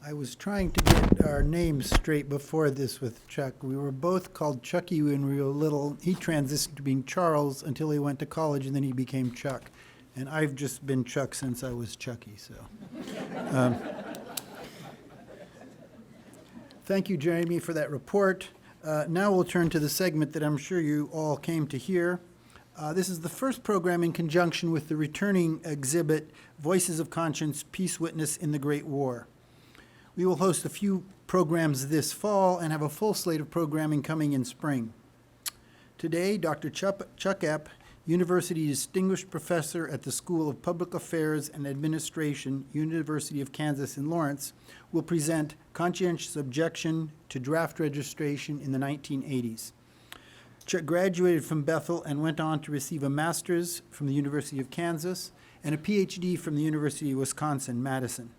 I was trying to get our names straight before this with Chuck. We were both called Chucky when we were little. He transitioned to being Charles until he went to college, and then he became Chuck. And I've just been Chuck since I was Chucky, so. Thank you, Jeremy, for that report. Now we'll turn to the segment that I'm sure you all came to hear. This is the first program in conjunction with the returning exhibit, Voices of Conscience, Peace Witness in the Great War. We will host a few programs this fall and have a full slate of programming coming in spring. Today, Dr. Chuck Epp, University Distinguished Professor at the School of Public Affairs and Administration, University of Kansas in Lawrence, will present Conscientious Objection to Draft Registration in the 1980s. Chuck graduated from Bethel and went on to receive a master's from the University of Kansas and a PhD from the University of Wisconsin-Madison.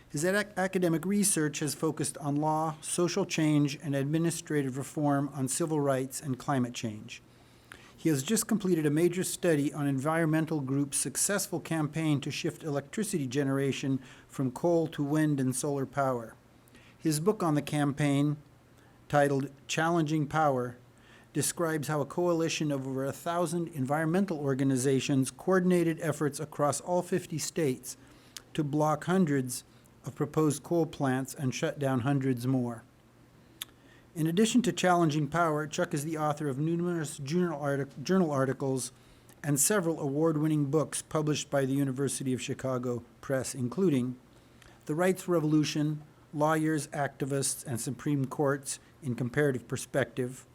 His academic research has focused on law, social change, and administrative reform on civil rights and climate change. He has just completed a major study on environmental groups' successful campaign to shift electricity generation from coal to wind and solar power. His book on the campaign, titled Challenging Power, describes how a coalition of over 1,000 environmental organizations coordinated efforts across all 50 states to block hundreds of proposed coal plants and shut down hundreds more. In addition to Challenging Power, Chuck is the author of numerous journal articles and several award-winning books published by the University of Chicago Press, including The Rights Revolution, Lawyers, Activists, and Supreme Courts in Comparative Perspective,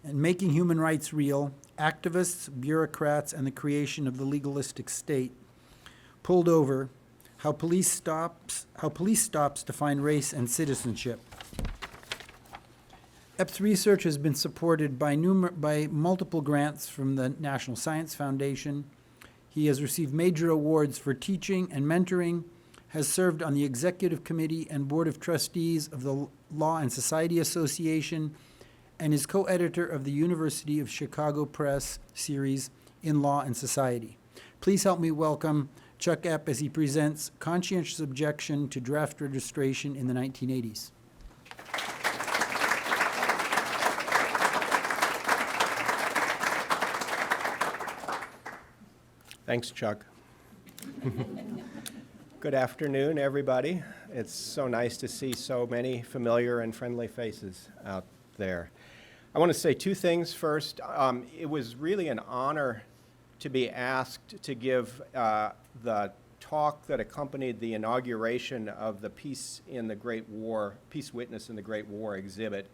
and Making Human Rights Real, Activists, Bureaucrats, and the Creation of the Legalistic State, Pulled Over, How police stops define race and citizenship. Epp's research has been supported by multiple grants from the National Science Foundation. He has received major awards for teaching and mentoring, has served on the Executive Committee and Board of Trustees of the Law and Society Association, and is co-editor of the University of Chicago Press series In Law and Society. Please help me welcome Chuck Epp as he presents Conscientious Objection to Draft Registration in the 1980s. Thanks, Chuck. Good afternoon, everybody. It's so nice to see so many familiar and friendly faces out there. I want to say two things first. It was really an honor to be asked to give the talk that accompanied the inauguration of the Peace Witness in the Great War exhibit.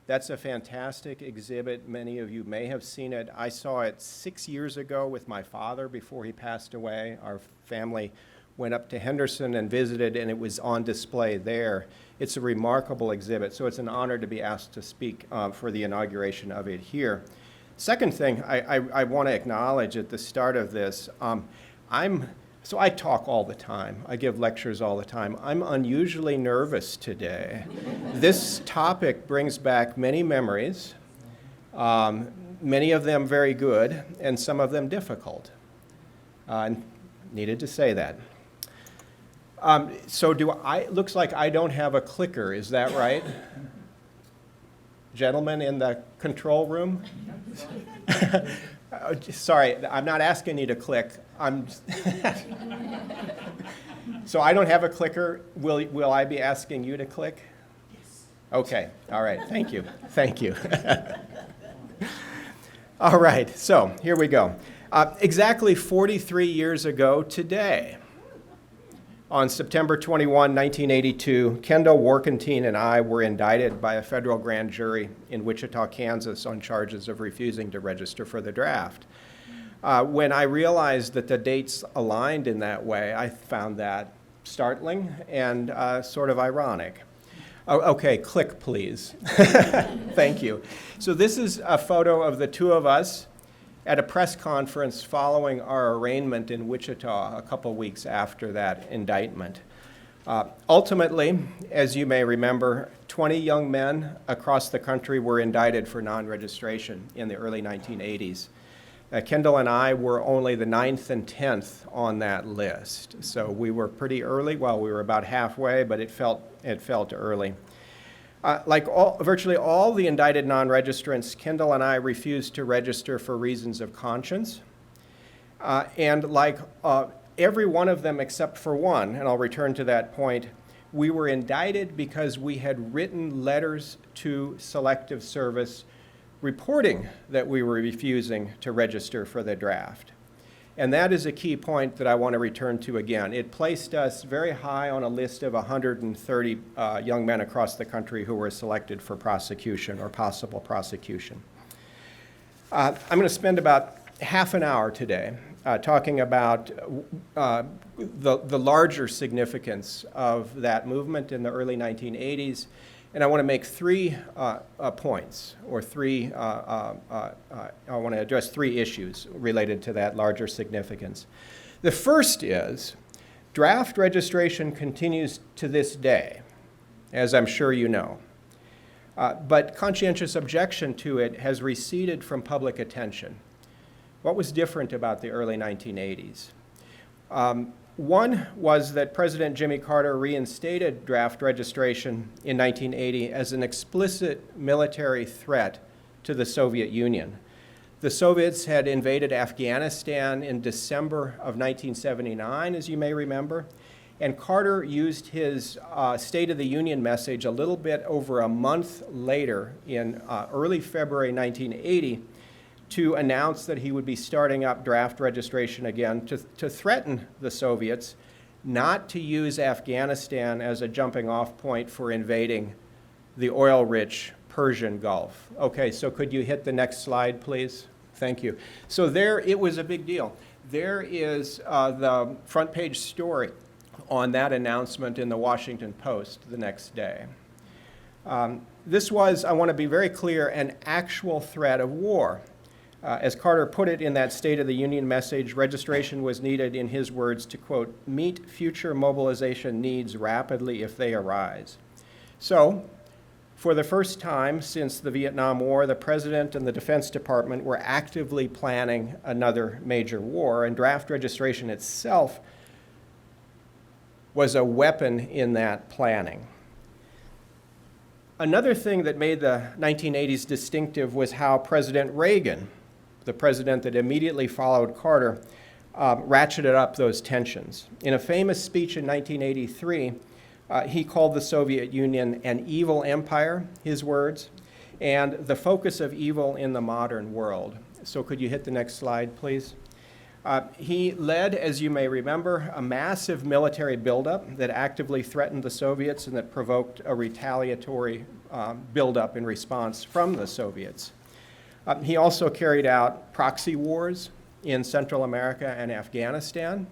That's a fantastic exhibit. Many of you may have seen it. I saw it 6 years ago with my father before he passed away. Our family went up to Henderson and visited, and it was on display there. It's a remarkable exhibit, so it's an honor to be asked to speak for the inauguration of it here. Second thing I want to acknowledge at the start of this, so I talk all the time. I give lectures all the time. I'm unusually nervous today. This topic brings back many memories, many of them very good, and some of them difficult. Needed to say that. Looks like I don't have a clicker, is that right? Gentlemen in the control room? Sorry, I'm not asking you to click. So I don't have a clicker. Will I be asking you to click? Yes. Okay, all right, thank you. Thank you. All right, so here we go. Exactly 43 years ago today, on September 21, 1982, Kendall Warkentine and I were indicted by a federal grand jury in Wichita, Kansas on charges of refusing to register for the draft. When I realized that the dates aligned in that way, I found that startling and sort of ironic. Okay, click please. Thank you. So this is a photo of the two of us at a press conference following our arraignment in Wichita a couple weeks after that indictment. Ultimately, as you may remember, 20 young men across the country were indicted for non-registration in the early 1980s. Kendall and I were only the 9th and 10th on that list. So we were pretty early. Well, we were about halfway, but it felt early. Virtually all the indicted non-registrants, Kendall and I refused to register for reasons of conscience. And like every one of them except for one, and I'll return to that point, we were indicted because we had written letters to Selective Service reporting that we were refusing to register for the draft. And that is a key point that I want to return to again. It placed us very high on a list of 130 young men across the country who were selected for prosecution or possible prosecution. I'm going to spend about half an hour today talking about the larger significance of that movement in the early 1980s. And I want to make three points, or I want to address three issues related to that larger significance. The first is draft registration continues to this day, as I'm sure you know. But conscientious objection to it has receded from public attention. What was different about the early 1980s? One was that President Jimmy Carter reinstated draft registration in 1980 as an explicit military threat to the Soviet Union. The Soviets had invaded Afghanistan in December of 1979, as you may remember, and Carter used his State of the Union message a little bit over a month later in early February 1980 to announce that he would be starting up draft registration again to threaten the Soviets not to use Afghanistan as a jumping off point for invading the oil-rich Persian Gulf. Okay, so could you hit the next slide, please? Thank you. So there, it was a big deal. There is the front page story on that announcement in the Washington Post the next day. This was, I want to be very clear, an actual threat of war. As Carter put it in that State of the Union message, registration was needed, in his words, to, quote, meet future mobilization needs rapidly if they arise. So, for the first time since the Vietnam War, the President and the Defense Department were actively planning another major war, and draft registration itself was a weapon in that planning. Another thing that made the 1980s distinctive was how President Reagan, the president that immediately followed Carter, ratcheted up those tensions. In a famous speech in 1983, he called the Soviet Union an evil empire, his words, and the focus of evil in the modern world. So could you hit the next slide, please? He led, as you may remember, a massive military buildup that actively threatened the Soviets and that provoked a retaliatory buildup in response from the Soviets. He also carried out proxy wars in Central America and Afghanistan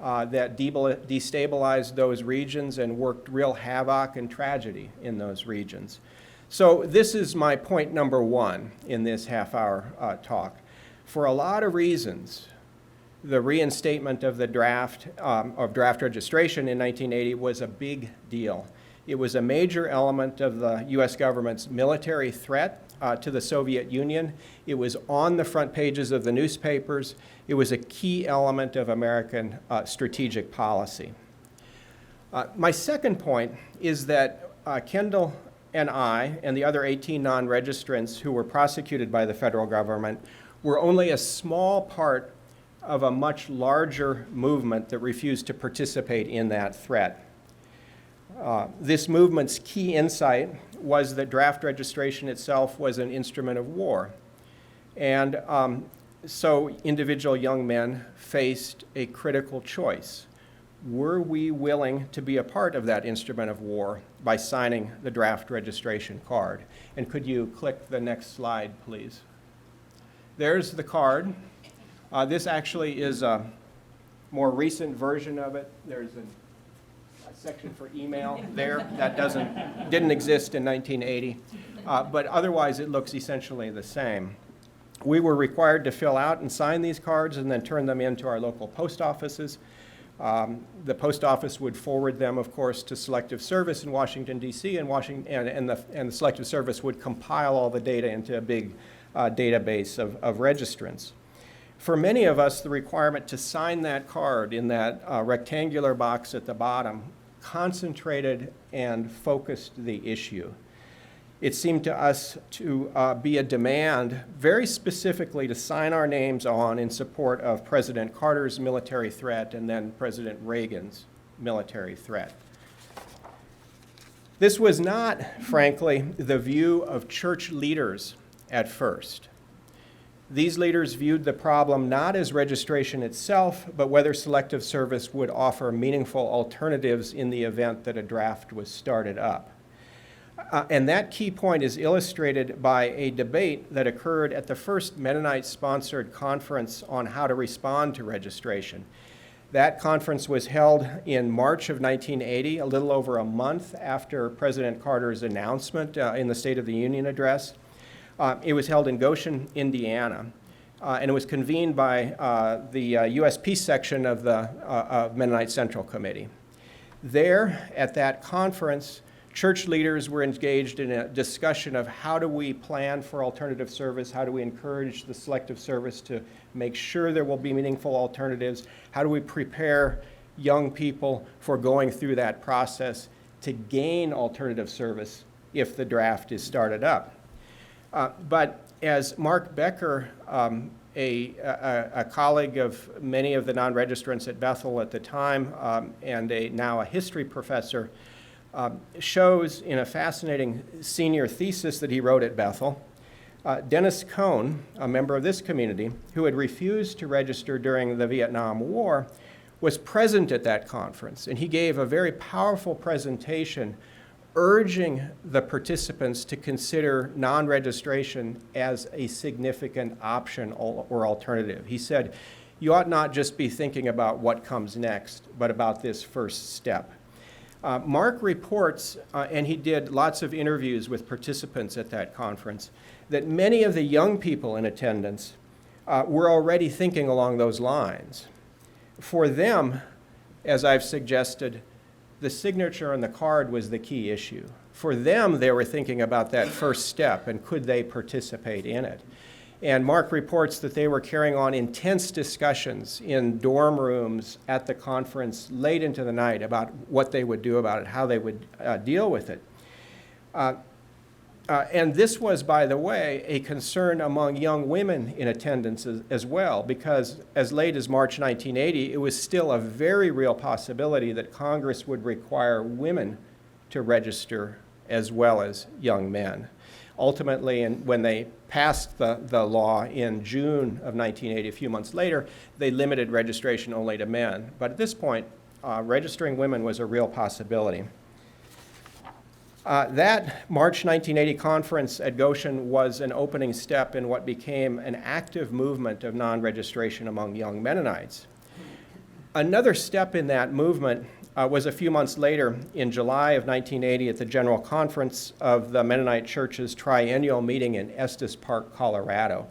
that destabilized those regions and worked real havoc and tragedy in those regions. So this is my point number one in this half-hour talk. For a lot of reasons, the reinstatement of the draft registration in 1980 was a big deal. It was a major element of the U.S. government's military threat to the Soviet Union. It was on the front pages of the newspapers. It was a key element of American strategic policy. My second point is that Kendall and I and the other 18 non-registrants who were prosecuted by the federal government were only a small part of a much larger movement that refused to participate in that threat. This movement's key insight was that draft registration itself was an instrument of war. And so individual young men faced a critical choice. Were we willing to be a part of that instrument of war by signing the draft registration card? And could you click the next slide, please? There's the card. This actually is a more recent version of it. There's a section for email there. That didn't exist in 1980, but otherwise it looks essentially the same. We were required to fill out and sign these cards and then turn them into our local post offices. The post office would forward them, of course, to Selective Service in Washington, D.C., and the Selective Service would compile all the data into a big database of registrants. For many of us, the requirement to sign that card in that rectangular box at the bottom concentrated and focused the issue. It seemed to us to be a demand very specifically to sign our names on in support of President Carter's military threat and then President Reagan's military threat. This was not, frankly, the view of church leaders at first. These leaders viewed the problem not as registration itself, but whether selective service would offer meaningful alternatives in the event that a draft was started up. And that key point is illustrated by a debate that occurred at the first Mennonite-sponsored conference on how to respond to registration. That conference was held in March of 1980, a little over a month after President Carter's announcement in the State of the Union address. It was held in Goshen, Indiana, and it was convened by the U.S. Peace Section of the Mennonite Central Committee. There, at that conference, church leaders were engaged in a discussion of how do we plan for alternative service, how do we encourage the selective service to make sure there will be meaningful alternatives, how do we prepare young people for going through that process to gain alternative service if the draft is started up. But as Mark Becker, a colleague of many of the non-registrants at Bethel at the time and now a history professor, shows in a fascinating senior thesis that he wrote at Bethel, Dennis Cohn, a member of this community, who had refused to register during the Vietnam War, was present at that conference, and he gave a very powerful presentation urging the participants to consider non-registration as a significant option or alternative. He said, you ought not just be thinking about what comes next, but about this first step. Mark reports, and he did lots of interviews with participants at that conference, that many of the young people in attendance were already thinking along those lines. For them, as I've suggested, the signature on the card was the key issue. For them, they were thinking about that first step and could they participate in it. And Mark reports that they were carrying on intense discussions in dorm rooms at the conference late into the night about what they would do about it, how they would deal with it. And this was, by the way, a concern among young women in attendance as well, because as late as March 1980, it was still a very real possibility that Congress would require women to register as well as young men. Ultimately, when they passed the law in June of 1980, a few months later, they limited registration only to men. But at this point, registering women was a real possibility. That March 1980 conference at Goshen was an opening step in what became an active movement of non-registration among young Mennonites. Another step in that movement was a few months later in July of 1980 at the General Conference of the Mennonite Church's triennial meeting in Estes Park, Colorado.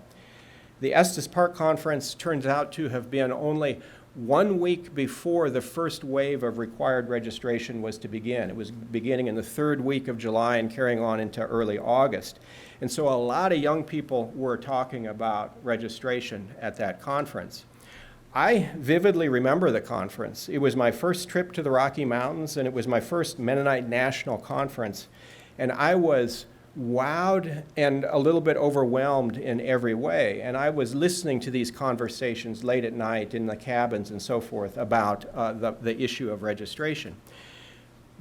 The Estes Park Conference turns out to have been only 1 week before the first wave of required registration was to begin. It was beginning in the 3rd week of July and carrying on into early August. And so a lot of young people were talking about registration at that conference. I vividly remember the conference. It was my first trip to the Rocky Mountains, and it was my first Mennonite National Conference. And I was wowed and a little bit overwhelmed in every way. And I was listening to these conversations late at night in the cabins and so forth about the issue of registration.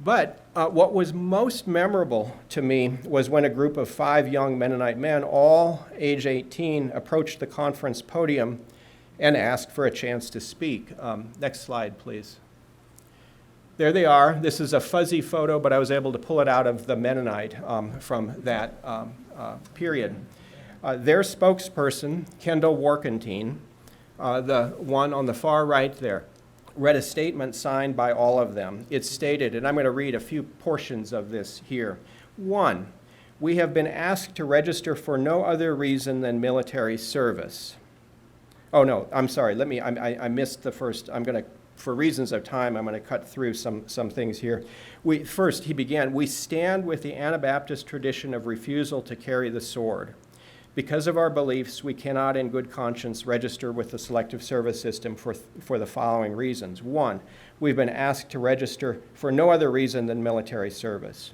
But what was most memorable to me was when a group of 5 young Mennonite men, all age 18, approached the conference podium and asked for a chance to speak. Next slide, please. There they are. This is a fuzzy photo, but I was able to pull it out of the Mennonite from that period. Their spokesperson, Kendall Warkentine, the one on the far right there, read a statement signed by all of them. It stated, and I'm going to read a few portions of this here. 1, we have been asked to register for no other reason than military service. Oh, no, I'm sorry. I missed the first. For reasons of time, I'm going to cut through some things here. First, he began, we stand with the Anabaptist tradition of refusal to carry the sword. Because of our beliefs, we cannot in good conscience register with the Selective Service System for the following reasons. One, we've been asked to register for no other reason than military service.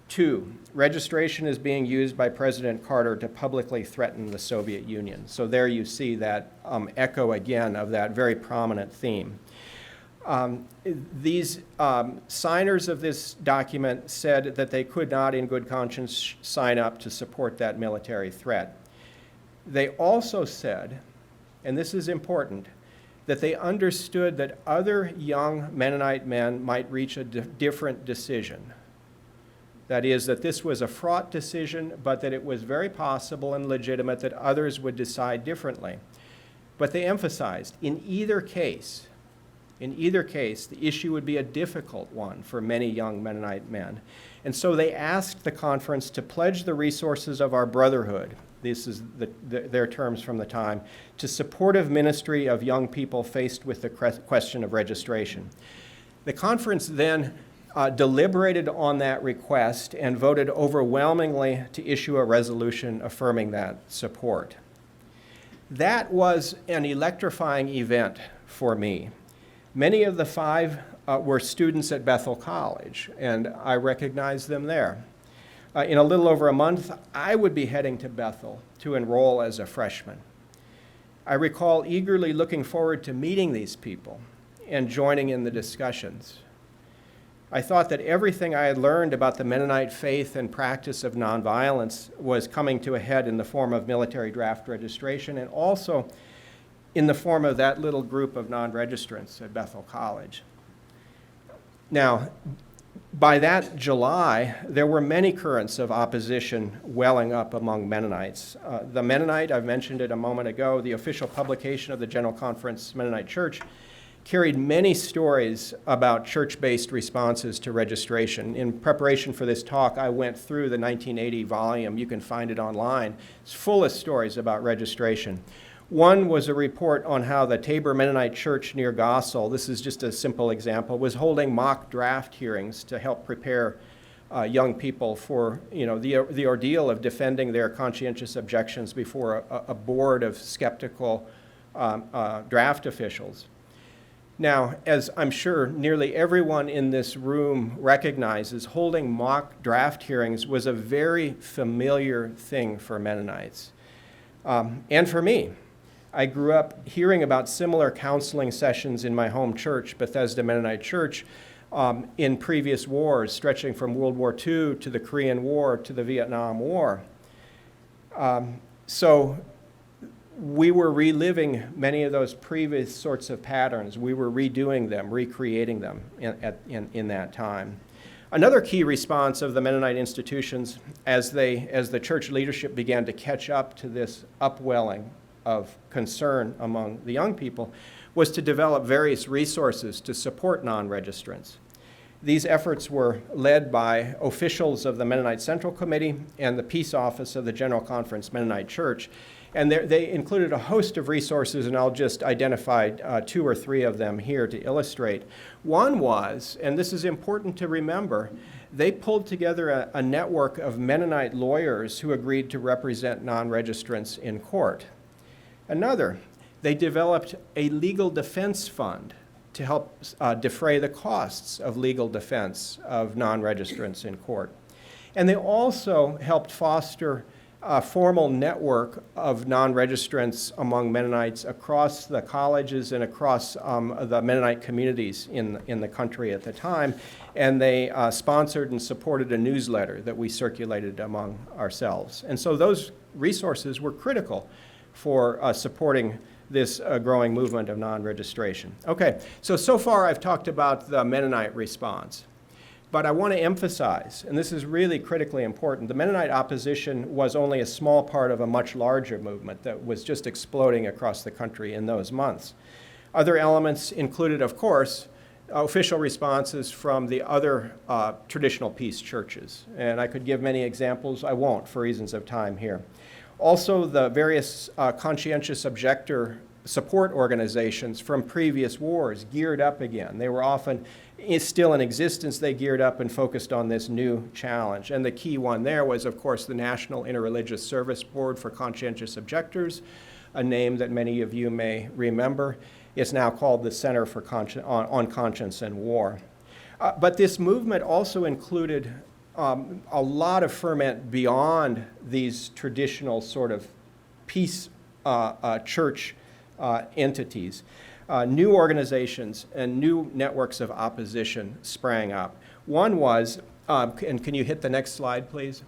Two, registration is being used by President Carter to publicly threaten the Soviet Union. So there you see that echo again of that very prominent theme. These signers of this document said that they could not in good conscience sign up to support that military threat. They also said, and this is important, that they understood that other young Mennonite men might reach a different decision. That is, that this was a fraught decision, but that it was very possible and legitimate that others would decide differently. But they emphasized, in either case, the issue would be a difficult one for many young Mennonite men. And so they asked the conference to pledge the resources of our brotherhood, this is their terms from the time, to supportive ministry of young people faced with the question of registration. The conference then deliberated on that request and voted overwhelmingly to issue a resolution affirming that support. That was an electrifying event for me. Many of the five were students at Bethel College, and I recognized them there. In a little over a month, I would be heading to Bethel to enroll as a freshman. I recall eagerly looking forward to meeting these people and joining in the discussions. I thought that everything I had learned about the Mennonite faith and practice of nonviolence was coming to a head in the form of military draft registration and also in the form of that little group of non-registrants at Bethel College. Now, by that July, there were many currents of opposition welling up among Mennonites. The Mennonite, I've mentioned it a moment ago, the official publication of the General Conference Mennonite Church, carried many stories about church-based responses to registration. In preparation for this talk, I went through the 1980 volume. You can find it online. It's full of stories about registration. One was a report on how the Tabor Mennonite Church near Gossel, this is just a simple example, was holding mock draft hearings to help prepare young people for the ordeal of defending their conscientious objections before a board of skeptical draft officials. Now, as I'm sure nearly everyone in this room recognizes, holding mock draft hearings was a very familiar thing for Mennonites, and for me. I grew up hearing about similar counseling sessions in my home church, Bethesda Mennonite Church, in previous wars, stretching from World War II to the Korean War to the Vietnam War. So we were reliving many of those previous sorts of patterns. We were redoing them, recreating them in that time. Another key response of the Mennonite institutions as the church leadership began to catch up to this upwelling of concern among the young people was to develop various resources to support non-registrants. These efforts were led by officials of the Mennonite Central Committee and the Peace Office of the General Conference Mennonite Church. And they included a host of resources, and I'll just identify two or three of them here to illustrate. One was, and this is important to remember, they pulled together a network of Mennonite lawyers who agreed to represent non-registrants in court. Another, they developed a legal defense fund to help defray the costs of legal defense of non-registrants in court. And they also helped foster a formal network of non-registrants among Mennonites across the colleges and across the Mennonite communities in the country at the time. And they sponsored and supported a newsletter that we circulated among ourselves. And so those resources were critical for supporting this growing movement of non-registration. Okay, so far I've talked about the Mennonite response. But I want to emphasize, and this is really critically important, the Mennonite opposition was only a small part of a much larger movement that was just exploding across the country in those months. Other elements included, of course, official responses from the other traditional peace churches. And I could give many examples. I won't for reasons of time here. Also, the various conscientious objector support organizations from previous wars geared up again. They were often still in existence. They geared up and focused on this new challenge. And the key one there was, of course, the National Interreligious Service Board for Conscientious Objectors, a name that many of you may remember. It's now called the Center for on Conscience and War. But this movement also included a lot of ferment beyond these traditional sort of peace church entities. New organizations and new networks of opposition sprang up. One was, and can you hit the next slide, please?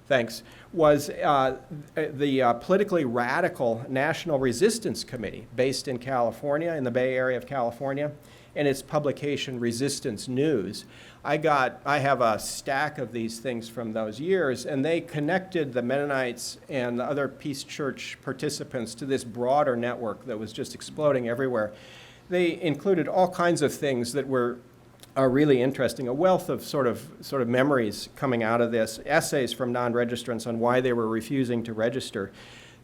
Thanks, was the politically radical National Resistance Committee based in California, in the Bay Area of California, and its publication Resistance News. I have a stack of these things from those years, and they connected the Mennonites and the other Peace Church participants to this broader network that was just exploding everywhere. They included all kinds of things that were really interesting, a wealth of sort of memories coming out of this, essays from non-registrants on why they were refusing to register,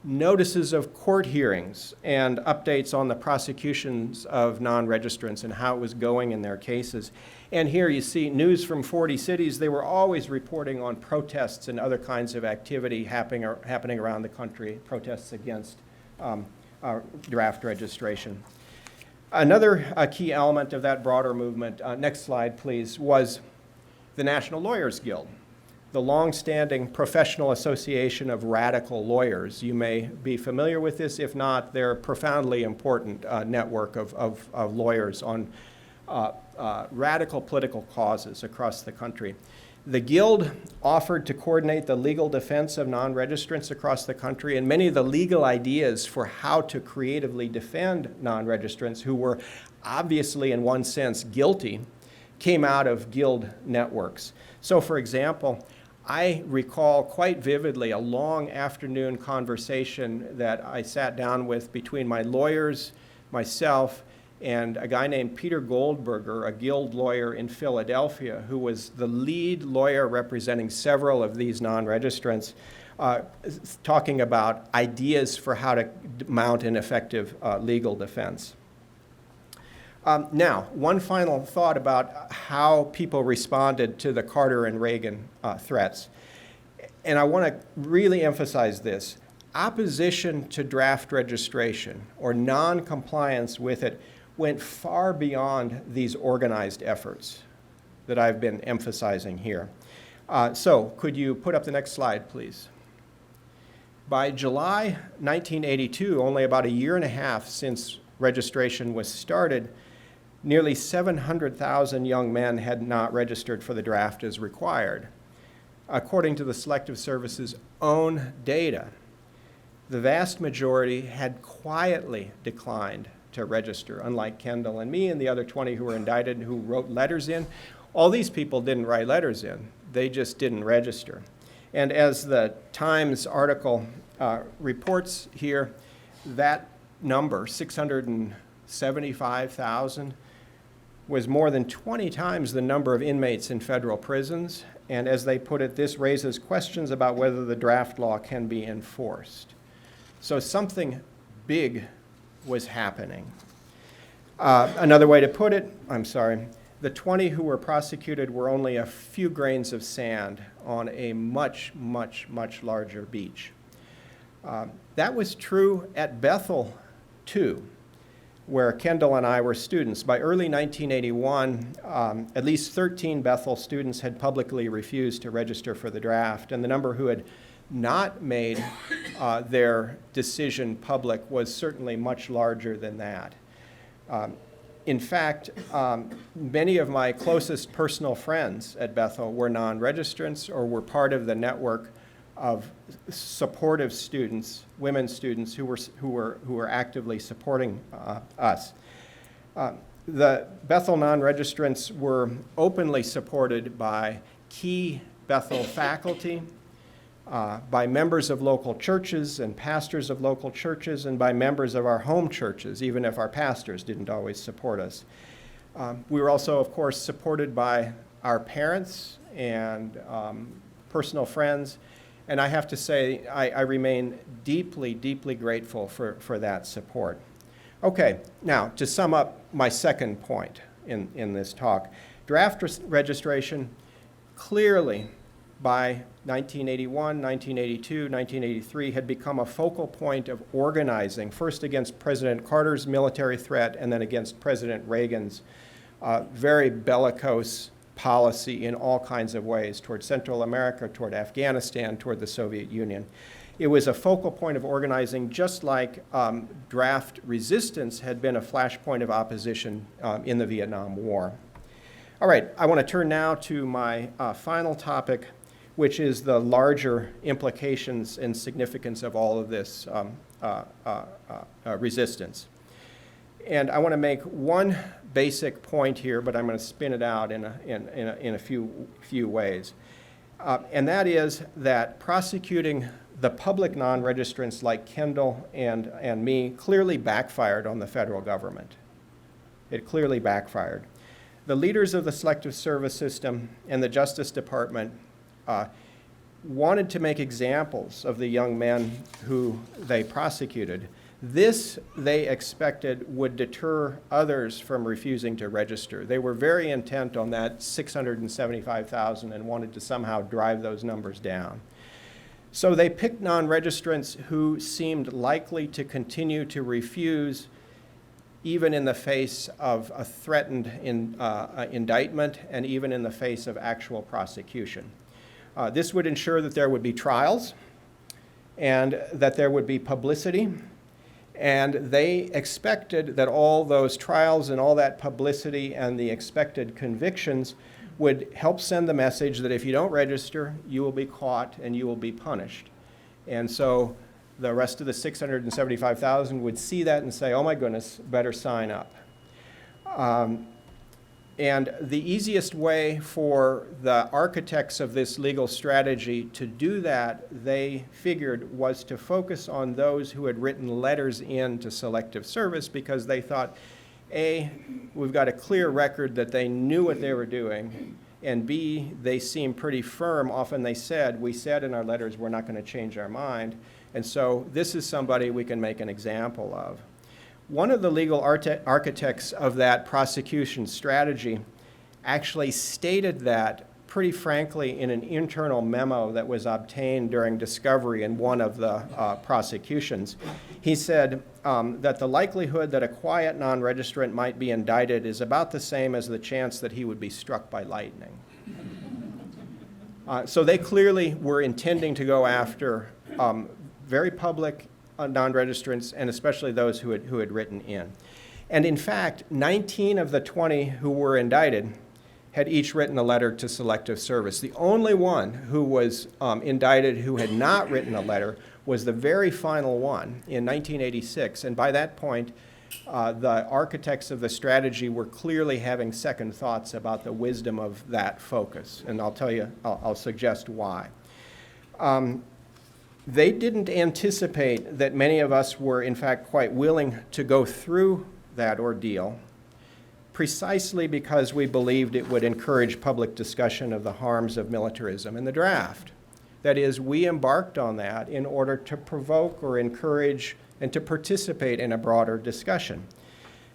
notices of court hearings and updates on the prosecutions of non-registrants and how it was going in their cases. And here you see news from 40 cities. They were always reporting on protests and other kinds of activity happening around the country, protests against draft registration. Another key element of that broader movement, next slide please, was the National Lawyers Guild, the long-standing professional association of radical lawyers. You may be familiar with this. If not, they're a profoundly important network of lawyers on radical political causes across the country. The Guild offered to coordinate the legal defense of non-registrants across the country, and many of the legal ideas for how to creatively defend non-registrants who were obviously, in one sense, guilty, came out of Guild networks. So, for example, I recall quite vividly a long afternoon conversation that I sat down with between my lawyers, myself, and a guy named Peter Goldberger, a Guild lawyer in Philadelphia, who was the lead lawyer representing several of these non-registrants, talking about ideas for how to mount an effective legal defense. Now, one final thought about how people responded to the Carter and Reagan threats. And I want to really emphasize this. Opposition to draft registration or non-compliance with it went far beyond these organized efforts that I've been emphasizing here. So could you put up the next slide, please? By July 1982, only about a year and a half since registration was started, nearly 700,000 young men had not registered for the draft as required. According to the Selective Service's own data, the vast majority had quietly declined to register, unlike Kendall and me and the other 20 who were indicted and who wrote letters in. All these people didn't write letters in. They just didn't register. And as the Times article reports here, that number, 675,000, was more than 20 times the number of inmates in federal prisons. And as they put it, this raises questions about whether the draft law can be enforced. So something big was happening. Another way to put it, the 20 who were prosecuted were only a few grains of sand on a much, much, much larger beach. That was true at Bethel, too, where Kendall and I were students. By early 1981, at least 13 Bethel students had publicly refused to register for the draft, and the number who had not made their decision public was certainly much larger than that. In fact, many of my closest personal friends at Bethel were non-registrants or were part of the network of supportive students, women students who were actively supporting us. The Bethel non-registrants were openly supported by key Bethel faculty, by members of local churches and pastors of local churches, and by members of our home churches, even if our pastors didn't always support us. We were also, of course, supported by our parents and personal friends, And I have to say, I remain deeply, deeply grateful for that support. Okay, now to sum up my second point in this talk, draft registration clearly by 1981, 1982, 1983 had become a focal point of organizing, first against President Carter's military threat and then against President Reagan's very bellicose policy in all kinds of ways toward Central America, toward Afghanistan, toward the Soviet Union. It was a focal point of organizing, just like draft resistance had been a flashpoint of opposition in the Vietnam War. All right, I want to turn now to my final topic, which is the larger implications and significance of all of this resistance. And I want to make one basic point here, but I'm going to spin it out in a few ways. And that is that prosecuting the public non-registrants like Kendall and me clearly backfired on the federal government. It clearly backfired. The leaders of the Selective Service system and the Justice Department wanted to make examples of the young men who they prosecuted. This, they expected, would deter others from refusing to register. They were very intent on that 675,000 and wanted to somehow drive those numbers down. So they picked non-registrants who seemed likely to continue to refuse even in the face of a threatened indictment and even in the face of actual prosecution. This would ensure that there would be trials and that there would be publicity. And they expected that all those trials and all that publicity and the expected convictions would help send the message that if you don't register, you will be caught and you will be punished. And so the rest of the 675,000 would see that and say, oh my goodness, better sign up. And the easiest way for the architects of this legal strategy to do that, they figured, was to focus on those who had written letters in to Selective Service, because they thought, A, we've got a clear record that they knew what they were doing, and B, they seem pretty firm. Often they said, we said in our letters we're not going to change our mind, and so this is somebody we can make an example of. One of the legal architects of that prosecution strategy actually stated that pretty frankly in an internal memo that was obtained during discovery in one of the prosecutions. He said that the likelihood that a quiet non-registrant might be indicted is about the same as the chance that he would be struck by lightning. So they clearly were intending to go after very public non-registrants, and especially those who had written in. And in fact, 19 of the 20 who were indicted had each written a letter to Selective Service. The only one who was indicted who had not written a letter was the very final one in 1986, and by that point, the architects of the strategy were clearly having second thoughts about the wisdom of that focus, and I'll suggest why. They didn't anticipate that many of us were, in fact, quite willing to go through that ordeal, precisely because we believed it would encourage public discussion of the harms of militarism in the draft. That is, we embarked on that in order to provoke or encourage and to participate in a broader discussion.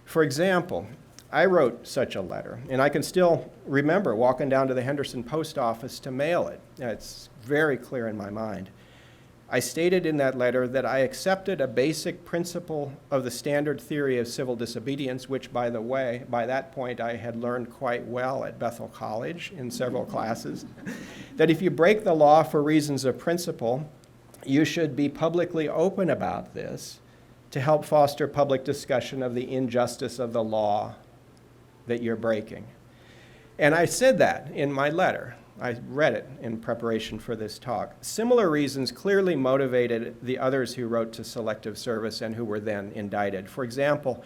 For example, I wrote such a letter, and I can still remember walking down to the Henderson post office to mail it. It's very clear in my mind. I stated in that letter that I accepted a basic principle of the standard theory of civil disobedience, which, by the way, by that point I had learned quite well at Bethel College in several classes, that if you break the law for reasons of principle, you should be publicly open about this to help foster public discussion of the injustice of the law that you're breaking. And I said that in my letter. I read it in preparation for this talk. Similar reasons clearly motivated the others who wrote to Selective Service and who were then indicted. For example,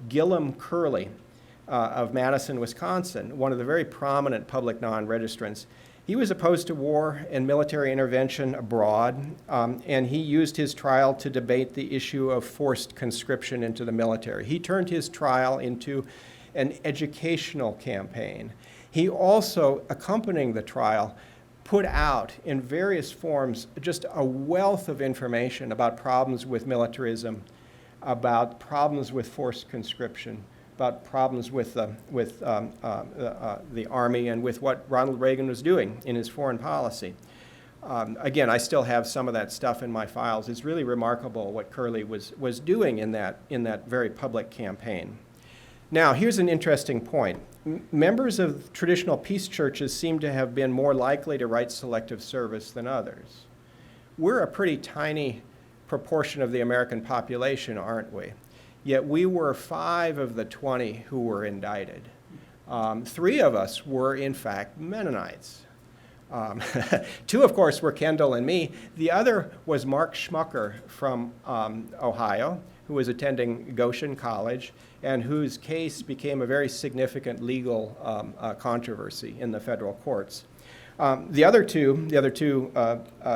Gillum Curley of Madison, Wisconsin, one of the very prominent public non-registrants, he was opposed to war and military intervention abroad, and he used his trial to debate the issue of forced conscription into the military. He turned his trial into an educational campaign. He also, accompanying the trial, put out in various forms just a wealth of information about problems with militarism, about problems with forced conscription, about problems with the Army and with what Ronald Reagan was doing in his foreign policy. Again, I still have some of that stuff in my files. It's really remarkable what Curley was doing in that very public campaign. Now, here's an interesting point. Members of traditional peace churches seem to have been more likely to write selective service than others. We're a pretty tiny proportion of the American population, aren't we? Yet we were 5 of the 20 who were indicted. 3 of us were, in fact, Mennonites. 2, of course, were Kendall and me. The other was Mark Schmucker from Ohio, who was attending Goshen College, and whose case became a very significant legal controversy in the federal courts. The other two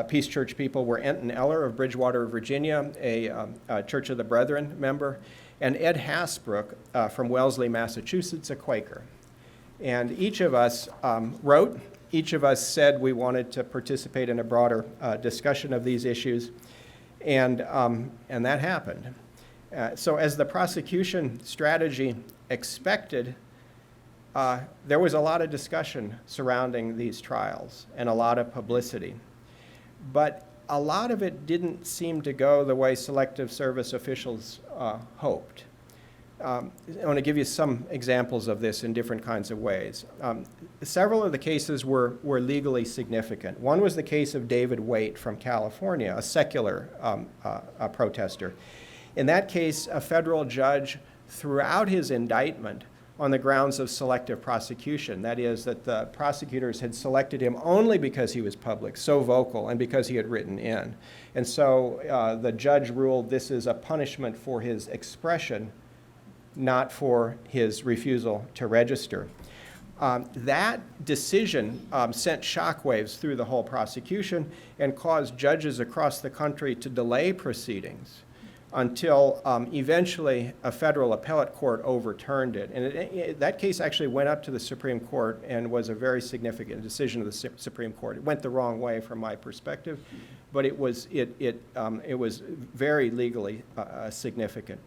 Peace Church people were Enton Eller of Bridgewater, Virginia, a Church of the Brethren member, and Ed Hasbrook from Wellesley, Massachusetts, a Quaker. And each of us wrote, each of us said we wanted to participate in a broader discussion of these issues, and that happened. So as the prosecution strategy expected, there was a lot of discussion surrounding these trials and a lot of publicity. But a lot of it didn't seem to go the way selective service officials hoped. I want to give you some examples of this in different kinds of ways. Several of the cases were legally significant. One was the case of David Waite from California, a secular protester. In that case, a federal judge threw out his indictment on the grounds of selective prosecution. That is, that the prosecutors had selected him only because he was public, so vocal, and because he had written in. And so the judge ruled this is a punishment for his expression, not for his refusal to register. That decision sent shockwaves through the whole prosecution and caused judges across the country to delay proceedings until eventually a federal appellate court overturned it. And that case actually went up to the Supreme Court and was a very significant decision of the Supreme Court. It went the wrong way from my perspective, but it was very legally significant.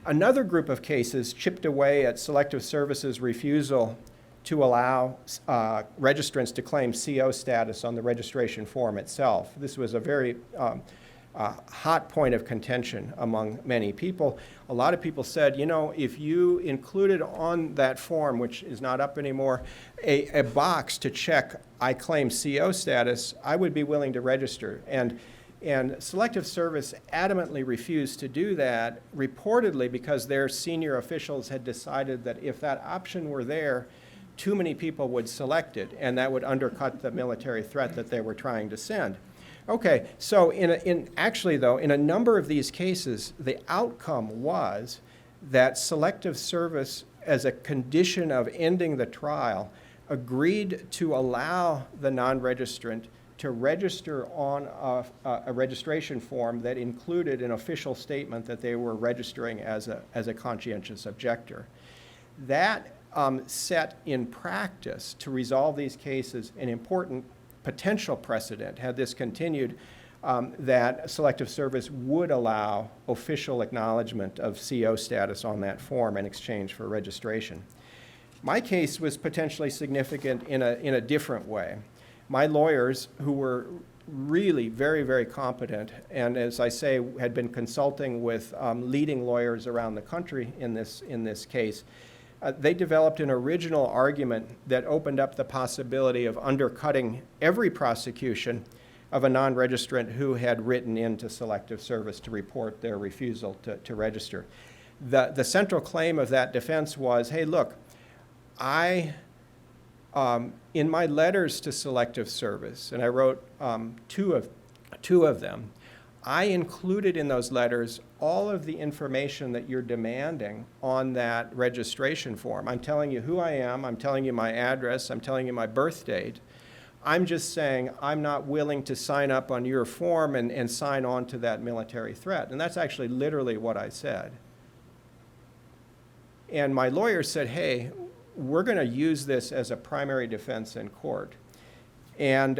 Another group of cases chipped away at selective services' refusal to allow registrants to claim CO status on the registration form itself. This was a very hot point of contention among many people. A lot of people said, you know, if you included on that form, which is not up anymore, a box to check, I claim CO status, I would be willing to register. And selective service adamantly refused to do that, reportedly because their senior officials had decided that if that option were there, too many people would select it, and that would undercut the military threat that they were trying to send. Okay, so actually though, in a number of these cases, the outcome was that selective service, as a condition of ending the trial, agreed to allow the non-registrant to register on a registration form that included an official statement that they were registering as a conscientious objector. That set in practice to resolve these cases an important potential precedent, had this continued, that selective service would allow official acknowledgement of CO status on that form in exchange for registration. My case was potentially significant in a different way. My lawyers, who were really very, very competent, and as I say, had been consulting with leading lawyers around the country in this case, they developed an original argument that opened up the possibility of undercutting every prosecution of a non-registrant who had written into selective service to report their refusal to register. The central claim of that defense was, hey, look, in my letters to selective service, and I wrote two of them, I included in those letters all of the information that you're demanding on that registration form. I'm telling you who I am, I'm telling you my address, I'm telling you my birth date. I'm just saying I'm not willing to sign up on your form and sign on to that military threat. And that's actually literally what I said. And my lawyer said, hey, we're going to use this as a primary defense in court. And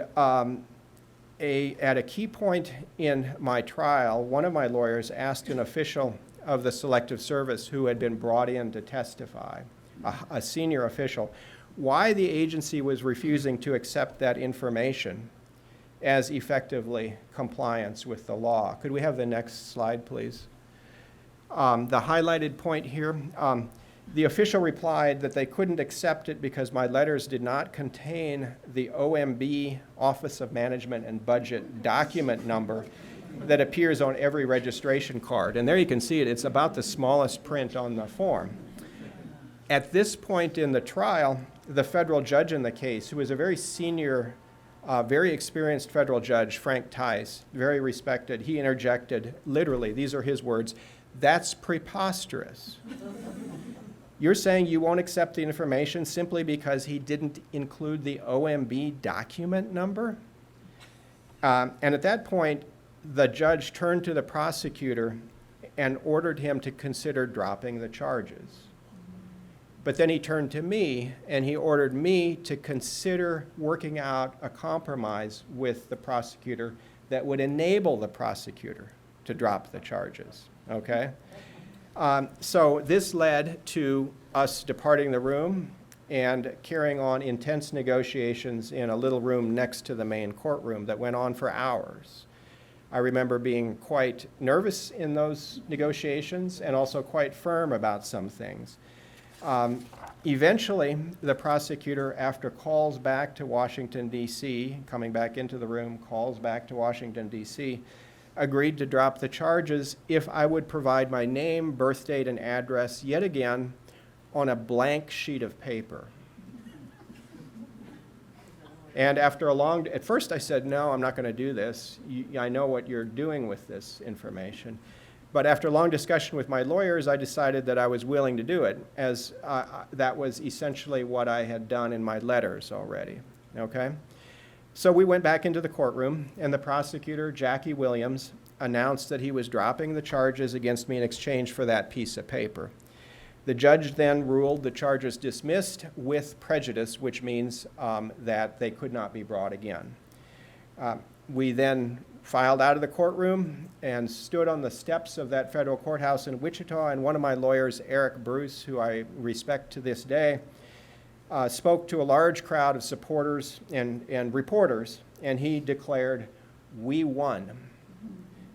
at a key point in my trial, one of my lawyers asked an official of the Selective Service who had been brought in to testify, a senior official, why the agency was refusing to accept that information as effectively compliance with the law. Could we have the next slide, please? The highlighted point here, the official replied that they couldn't accept it because my letters did not contain the OMB, Office of Management and Budget, document number that appears on every registration card. And there you can see it. It's about the smallest print on the form. At this point in the trial, the federal judge in the case, who was a very senior, very experienced federal judge, Frank Tice, very respected, he interjected, literally, these are his words, "That's preposterous. You're saying you won't accept the information simply because he didn't include the OMB document number?" And at that point, the judge turned to the prosecutor and ordered him to consider dropping the charges. But then he turned to me and he ordered me to consider working out a compromise with the prosecutor that would enable the prosecutor to drop the charges, okay? So this led to us departing the room and carrying on intense negotiations in a little room next to the main courtroom that went on for hours. I remember being quite nervous in those negotiations and also quite firm about some things. Eventually, the prosecutor, after calls back to Washington, D.C., coming back into the room, calls back to Washington, D.C., agreed to drop the charges if I would provide my name, birth date, and address yet again on a blank sheet of paper. And after at first I said, no, I'm not going to do this. I know what you're doing with this information. But after a long discussion with my lawyers, I decided that I was willing to do it, as that was essentially what I had done in my letters already, okay? So we went back into the courtroom, and the prosecutor, Jackie Williams, announced that he was dropping the charges against me in exchange for that piece of paper. The judge then ruled the charges dismissed with prejudice, which means that they could not be brought again. We then filed out of the courtroom and stood on the steps of that federal courthouse in Wichita, and one of my lawyers, Eric Bruce, who I respect to this day, spoke to a large crowd of supporters and reporters, and he declared, "We won."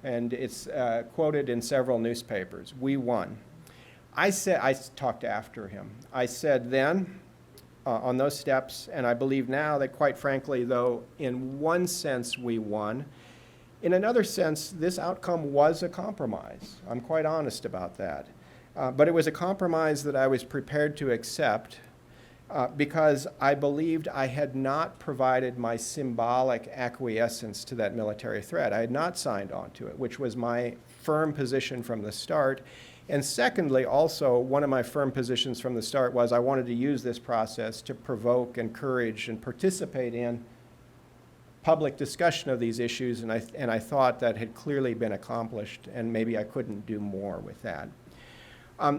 And it's quoted in several newspapers, "We won." I talked after him. I said then, on those steps, and I believe now that, quite frankly, though, in one sense we won, in another sense, this outcome was a compromise. I'm quite honest about that. But it was a compromise that I was prepared to accept because I believed I had not provided my symbolic acquiescence to that military threat. I had not signed on to it, which was my firm position from the start. And secondly, also, one of my firm positions from the start was I wanted to use this process to provoke, encourage, and participate in public discussion of these issues, and I thought that had clearly been accomplished, and maybe I couldn't do more with that.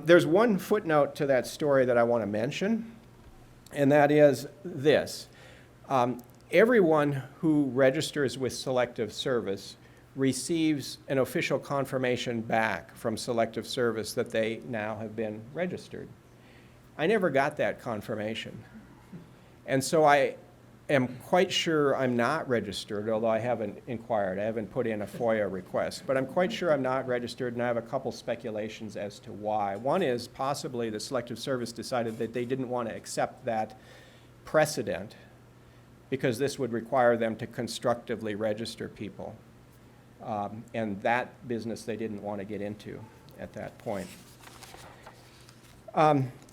There's one footnote to that story that I want to mention, and that is this. Everyone who registers with Selective Service receives an official confirmation back from Selective Service that they now have been registered. I never got that confirmation. And so I am quite sure I'm not registered, although I haven't inquired. I haven't put in a FOIA request. But I'm quite sure I'm not registered, and I have a couple speculations as to why. One is possibly the Selective Service decided that they didn't want to accept that precedent because this would require them to constructively register people. And that business they didn't want to get into at that point.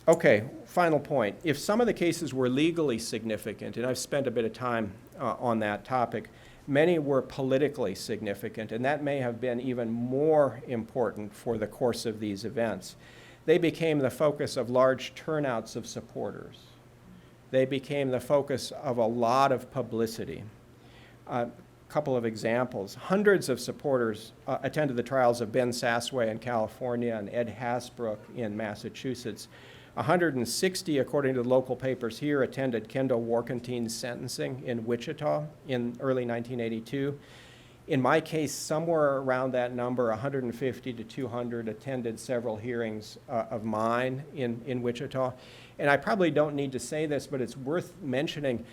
Okay, final point. If some of the cases were legally significant, and I've spent a bit of time on that topic, many were politically significant, and that may have been even more important for the course of these events. They became the focus of large turnouts of supporters. They became the focus of a lot of publicity. Couple of examples. Hundreds of supporters attended the trials of Ben Sassway in California and Ed Hasbrook in Massachusetts, 160, according to the local papers here, attended Kendall Warkenteen's sentencing in Wichita in early 1982. In my case, somewhere around that number, 150 to 200 attended several hearings of mine in Wichita. And I probably don't need to say this, but it's worth mentioning,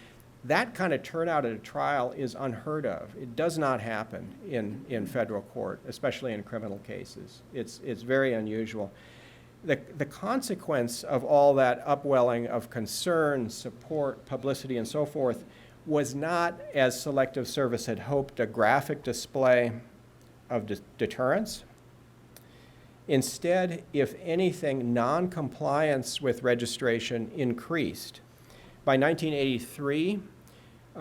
that kind of turnout at a trial is unheard of. It does not happen in federal court, especially in criminal cases. It's very unusual. The consequence of all that upwelling of concern, support, publicity, and so forth was not, as Selective Service had hoped, a graphic display of deterrence. Instead, if anything, noncompliance with registration increased. By 1983,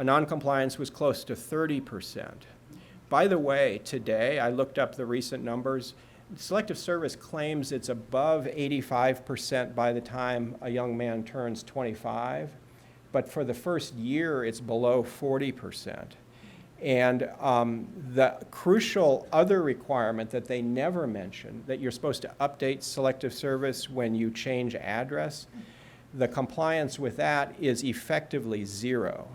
noncompliance was close to 30%. By the way, today, I looked up the recent numbers. Selective Service claims it's above 85% by the time a young man turns 25, but for the first year, it's below 40%. And the crucial other requirement that they never mention, that you're supposed to update Selective Service when you change address, the compliance with that is effectively zero.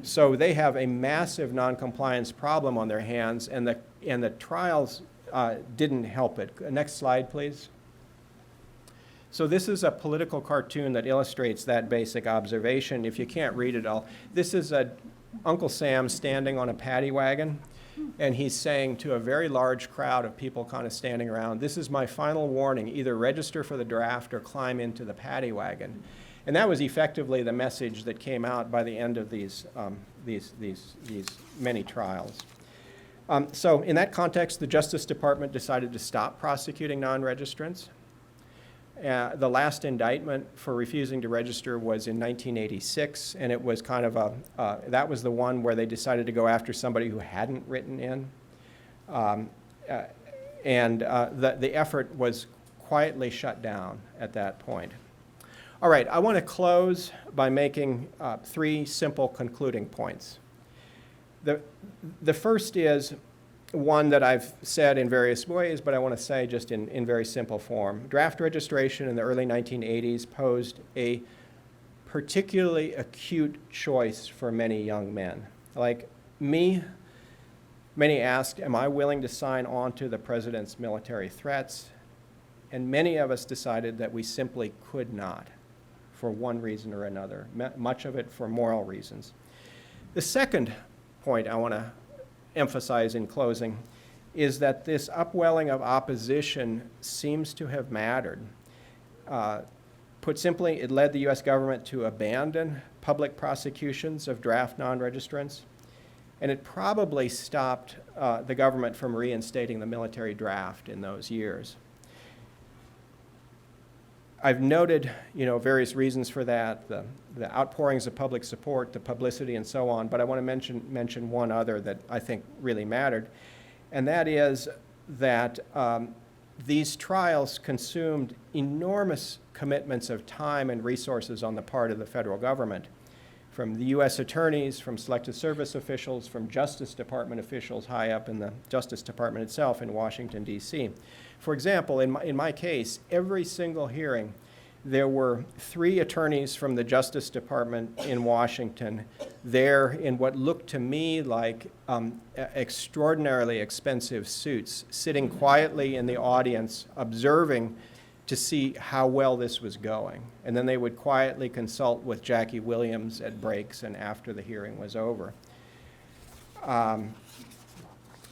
So they have a massive noncompliance problem on their hands, and the trials didn't help it. Next slide, please. So this is a political cartoon that illustrates that basic observation. If you can't read it all, this is Uncle Sam standing on a paddy wagon, and he's saying to a very large crowd of people kind of standing around, "This is my final warning, either register for the draft or climb into the paddy wagon." And that was effectively the message that came out by the end of these many trials. So in that context, the Justice Department decided to stop prosecuting non-registrants. The last indictment for refusing to register was in 1986, and it was kind of that was the one where they decided to go after somebody who hadn't written in. The effort was quietly shut down at that point. All right, I want to close by making three simple concluding points. The first is one that I've said in various ways, but I want to say just in very simple form. Draft registration in the early 1980s posed a particularly acute choice for many young men. Like me, many asked, am I willing to sign on to the president's military threats? And many of us decided that we simply could not, for one reason or another, much of it for moral reasons. The second point I want to emphasize in closing is that this upwelling of opposition seems to have mattered. Put simply, it led the U.S. government to abandon public prosecutions of draft non-registrants, and it probably stopped the government from reinstating the military draft in those years. I've noted, various reasons for that, the outpourings of public support, the publicity, and so on, but I want to mention one other that I think really mattered, and that is that these trials consumed enormous commitments of time and resources on the part of the federal government, from the U.S. attorneys, from Selective Service officials, from Justice Department officials high up in the Justice Department itself in Washington, D.C. For example, in my case, every single hearing, there were 3 attorneys from the Justice Department in Washington there in what looked to me like extraordinarily expensive suits, sitting quietly in the audience, observing to see how well this was going. And then they would quietly consult with Jackie Williams at breaks and after the hearing was over.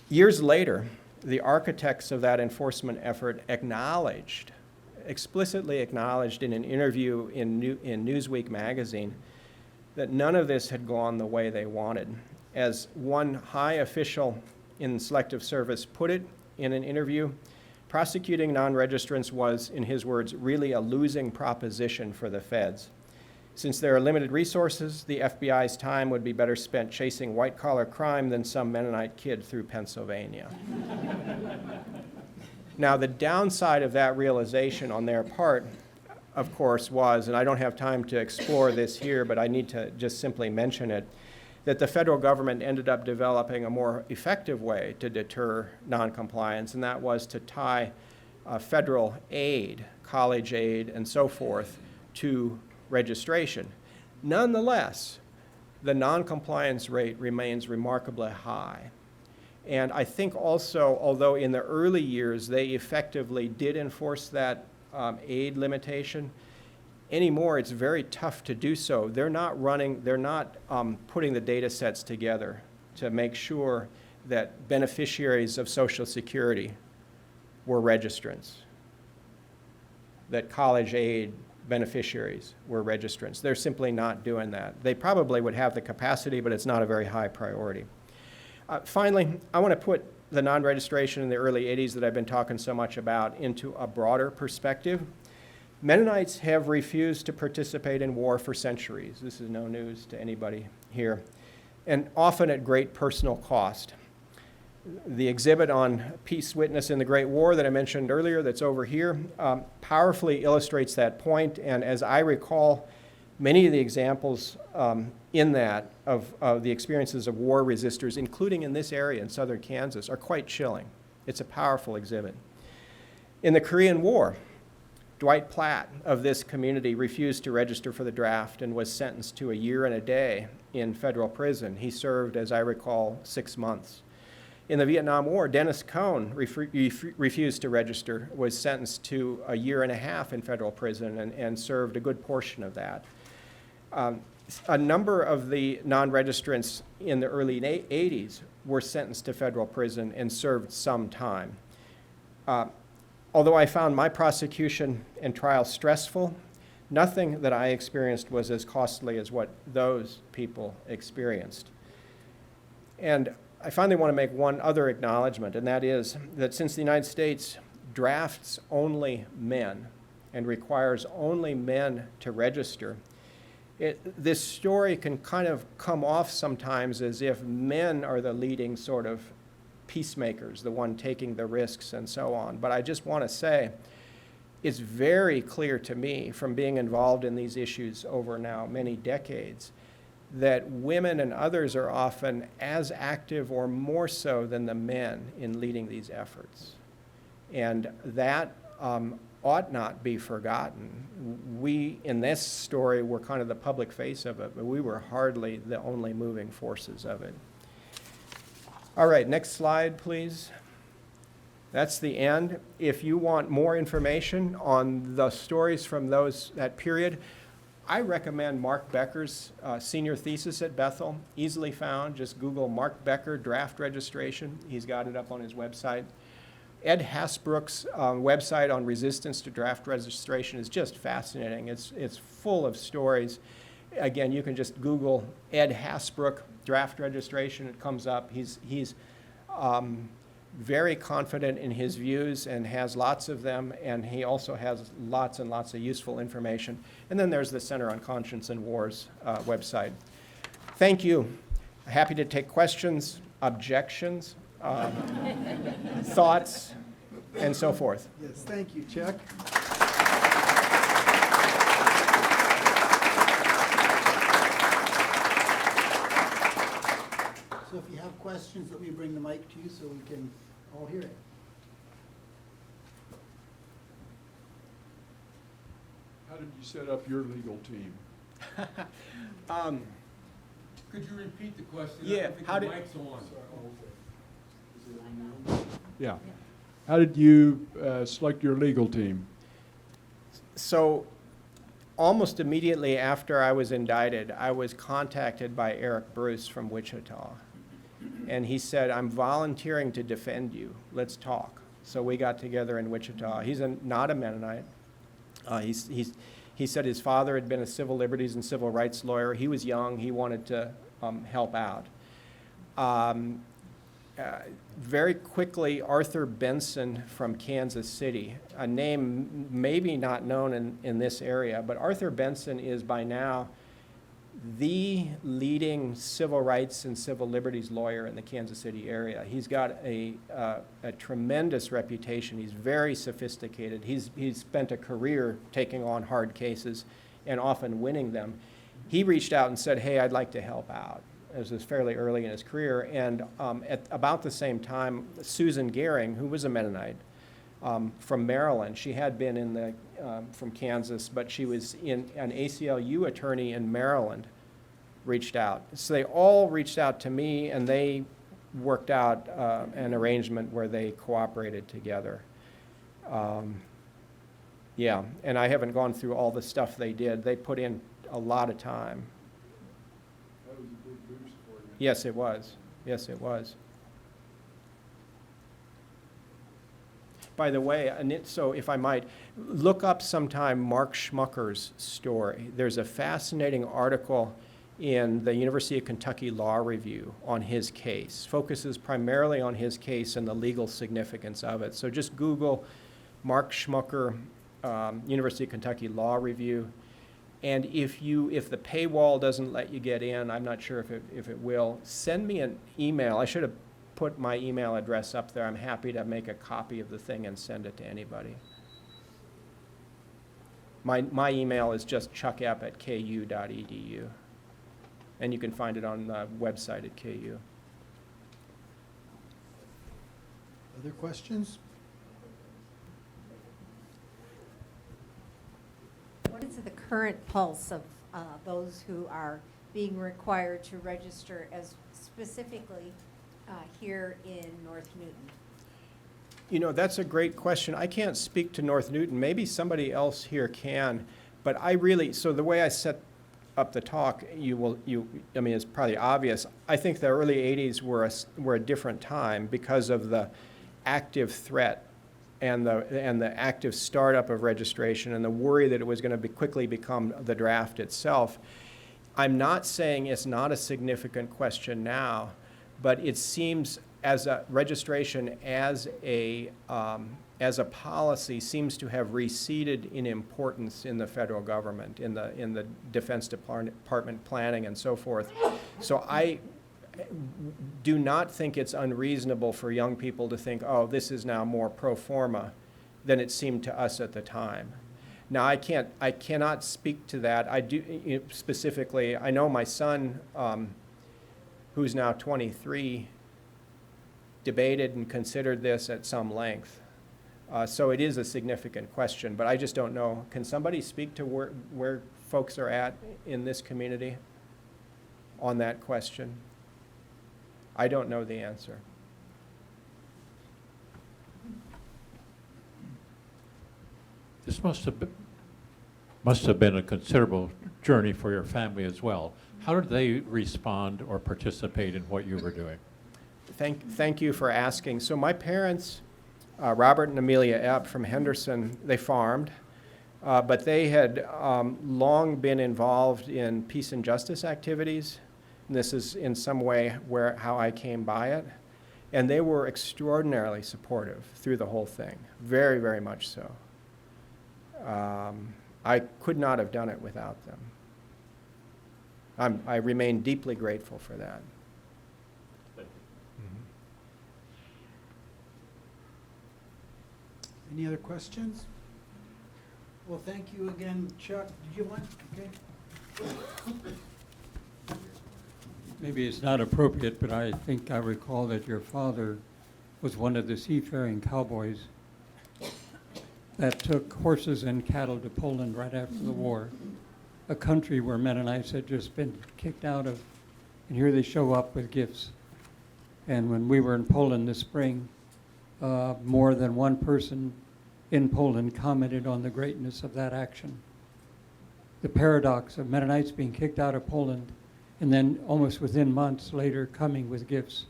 Years later, the architects of that enforcement effort explicitly acknowledged in an interview in Newsweek magazine that none of this had gone the way they wanted. As one high official in Selective Service put it in an interview, prosecuting non-registrants was, in his words, really a losing proposition for the feds. Since there are limited resources, the FBI's time would be better spent chasing white-collar crime than some Mennonite kid through Pennsylvania. Now, the downside of that realization on their part, of course, was, and I don't have time to explore this here, but I need to just simply mention it, that the federal government ended up developing a more effective way to deter noncompliance, and that was to tie federal aid, college aid, and so forth to registration. Nonetheless, the noncompliance rate remains remarkably high. And I think also, although in the early years they effectively did enforce that aid limitation, anymore it's very tough to do so. They're not putting the data sets together to make sure that beneficiaries of Social Security were registrants, that college aid beneficiaries were registrants. They're simply not doing that. They probably would have the capacity, but it's not a very high priority. Finally, I want to put the non-registration in the early 80s that I've been talking so much about into a broader perspective. Mennonites have refused to participate in war for centuries. This is no news to anybody here, and often at great personal cost. The exhibit on peace witness in the Great War that I mentioned earlier that's over here powerfully illustrates that point, and as I recall, many of the examples in that of the experiences of war resistors, including in this area in southern Kansas, are quite chilling. It's a powerful exhibit. In the Korean War, Dwight Platt of this community refused to register for the draft and was sentenced to a year and a day in federal prison. He served, as I recall, 6 months. In the Vietnam War, Dennis Cohn refused to register, was sentenced to a year and a half in federal prison and served a good portion of that. A number of the non-registrants in the early 80s were sentenced to federal prison and served some time. Although I found my prosecution and trial stressful, nothing that I experienced was as costly as what those people experienced. And I finally want to make one other acknowledgement, and that is that since the United States drafts only men and requires only men to register, this story can kind of come off sometimes as if men are the leading sort of peacemakers, the one taking the risks and so on. But I just want to say, it's very clear to me from being involved in these issues over now many decades that women and others are often as active or more so than the men in leading these efforts. And that ought not be forgotten. We, in this story, were kind of the public face of it, but we were hardly the only moving forces of it. All right, next slide, please. That's the end. If you want more information on the stories from that period, I recommend Mark Becker's senior thesis at Bethel, easily found. Just Google Mark Becker draft registration. He's got it up on his website. Ed Hasbrook's website on resistance to draft registration is just fascinating. It's full of stories. Again, you can just Google Ed Hasbrook draft registration. It comes up. He's very confident in his views and has lots of them, and he also has lots and lots of useful information. And then there's the Center on Conscience and Wars website. Thank you. Happy to take questions, objections, thoughts, and so forth. Yes, thank you, Chuck. So if you have questions, let me bring the mic to you so we can all hear it. How did you set up your legal team? Could you repeat the question? Yeah, I don't think how the did- mic's on. Yeah. How did you select your legal team? So almost immediately after I was indicted, I was contacted by Eric Bruce from Wichita. And he said, I'm volunteering to defend you. Let's talk. So we got together in Wichita. He's not a Mennonite. He said his father had been a civil liberties and civil rights lawyer. He was young. He wanted to help out. Very quickly, Arthur Benson from Kansas City, a name maybe not known in this area, but Arthur Benson is by now the leading civil rights and civil liberties lawyer in the Kansas City area. He's got a tremendous reputation. He's very sophisticated. He's spent a career taking on hard cases and often winning them. He reached out and said, hey, I'd like to help out. This was fairly early in his career, and at about the same time, Susan Gehring, who was a Mennonite, from Maryland. She had been in the, from Kansas, but she was in an ACLU attorney in Maryland reached out. So they all reached out to me, and they worked out an arrangement where they cooperated together. Yeah, and I haven't gone through all the stuff they did. They put in a lot of time. That was a big boost for you. Yes, it was. Yes, it was. By the way, so if I might, look up sometime Mark Schmucker's story. There's a fascinating article in the University of Kentucky Law Review on his case. Focuses primarily on his case and the legal significance of it. So just Google Mark Schmucker, University of Kentucky Law Review. And if the paywall doesn't let you get in, I'm not sure if it will, send me an email. I should have put my email address up there. I'm happy to make a copy of the thing and send it to anybody. My email is just chuckepp@ku.edu. And you can find it on the website at KU. Other questions? What is the current pulse of those who are being required to register as specifically here in North Newton? You know, that's a great question. I can't speak to North Newton. Maybe somebody else here can. But so the way I set up the talk, I mean, it's probably obvious. I think the early 80s were a different time because of the active threat and the active startup of registration and the worry that it was going to quickly become the draft itself. I'm not saying it's not a significant question now, but it seems as a registration as a policy seems to have receded in importance in the federal government, in the Defense Department planning and so forth. So I do not think it's unreasonable for young people to think, oh, this is now more pro forma than it seemed to us at the time. Now, I cannot speak to that. I do specifically, I know my son, who's now 23, debated and considered this at some length. So it is a significant question, but I just don't know. Can somebody speak to where folks are at in this community on that question? I don't know the answer. This must have been a considerable journey for your family as well. How did they respond or participate in what you were doing? Thank you for asking. So my parents, Robert and Amelia Epp from Henderson, they farmed, but they had long been involved in peace and justice activities. And this is in some way how I came by it. And they were extraordinarily supportive through the whole thing, very, very much so. I could not have done it without them. I remain deeply grateful for that. Any other questions? Well, thank you again, Chuck. Did you want? Okay. Maybe it's not appropriate, but I think I recall that your father was one of the seafaring cowboys that took horses and cattle to Poland right after the war, a country where Mennonites had just been kicked out of, and here they show up with gifts. And when we were in Poland this spring, more than one person in Poland commented on the greatness of that action. The paradox of Mennonites being kicked out of Poland and then almost within months later coming with gifts.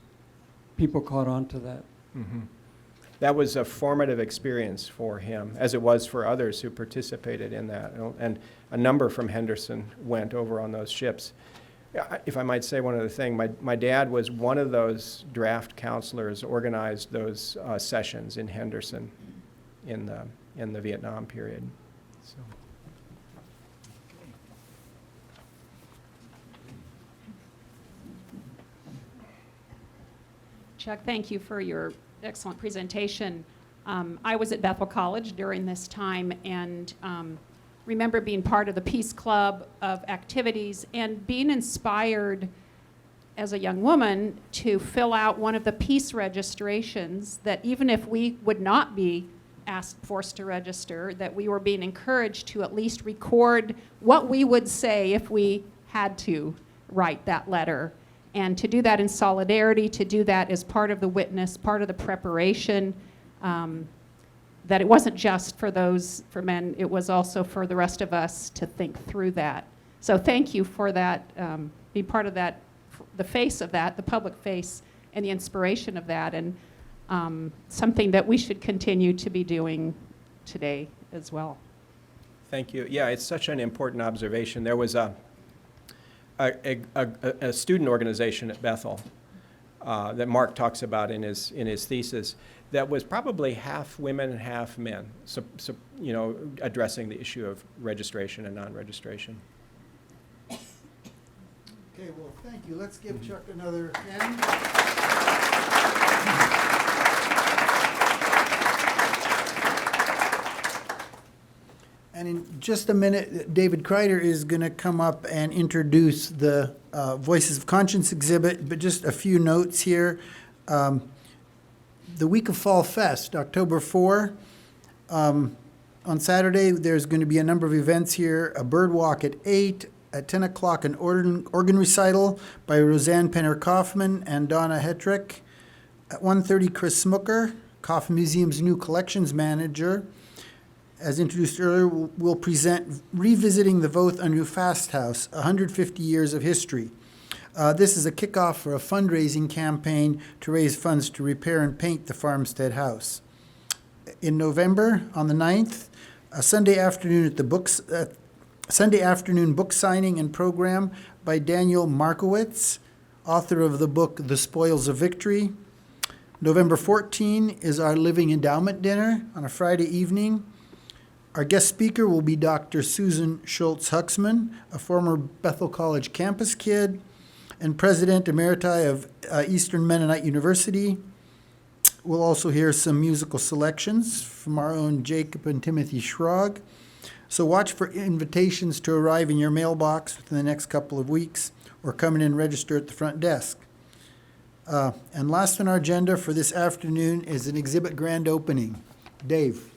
People caught on to that. Mm-hmm. That was a formative experience for him, as it was for others who participated in that. And a number from Henderson went over on those ships. If I might say one other thing, my dad was one of those draft counselors, organized those sessions in Henderson in the Vietnam period. So. Chuck, thank you for your excellent presentation. I was at Bethel College during this time and remember being part of the Peace Club of activities and being inspired as a young woman to fill out one of the peace registrations that even if we would not be forced to register, that we were being encouraged to at least record what we would say if we had to write that letter. And to do that in solidarity, to do that as part of the witness, part of the preparation, that it wasn't just for men, it was also for the rest of us to think through that. So thank you for that, be part of that, the face of that, the public face, and the inspiration of that, and something that we should continue to be doing today as well. Thank you. Yeah, it's such an important observation. There was a student organization at Bethel that Mark talks about in his thesis that was probably half women and half men, so addressing the issue of registration and non-registration. Okay, well, thank you. Let's give Chuck another hand. And in just a minute, David Kreider is going to come up and introduce the Voices of Conscience exhibit, but just a few notes here. The week of Fall Fest, October 4, on Saturday, there's going to be a number of events here, a bird walk at 8, at 10 o'clock, an organ recital by Roseanne Penner-Kauffman and Donna Hetrick. At 1:30, Chris Smooker, Kauffman Museum's new collections manager, as introduced earlier, will present Revisiting the Voth Unruh Fast House, 150 Years of History. This is a kickoff for a fundraising campaign to raise funds to repair and paint the Farmstead House. In November, on the 9th, a Sunday afternoon book signing and program by Daniel Markowitz, author of the book The Spoils of Victory. November 14 is our Living Endowment Dinner on a Friday evening. Our guest speaker will be Dr. Susan Schultz-Huxman, a former Bethel College campus kid and President Emeriti of Eastern Mennonite University. We'll also hear some musical selections from our own Jacob and Timothy Schrog. So watch for invitations to arrive in your mailbox within the next couple of weeks, or come in and register at the front desk. And last on our agenda for this afternoon is an exhibit grand opening. Dave.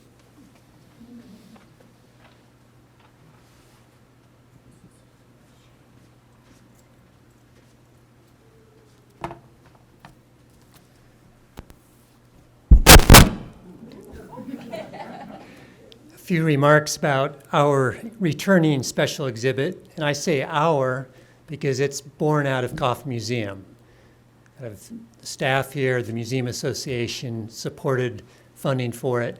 A few remarks about our returning special exhibit, and I say our because it's born out of Kauffman Museum. Out of the staff here, the Museum Association supported funding for it.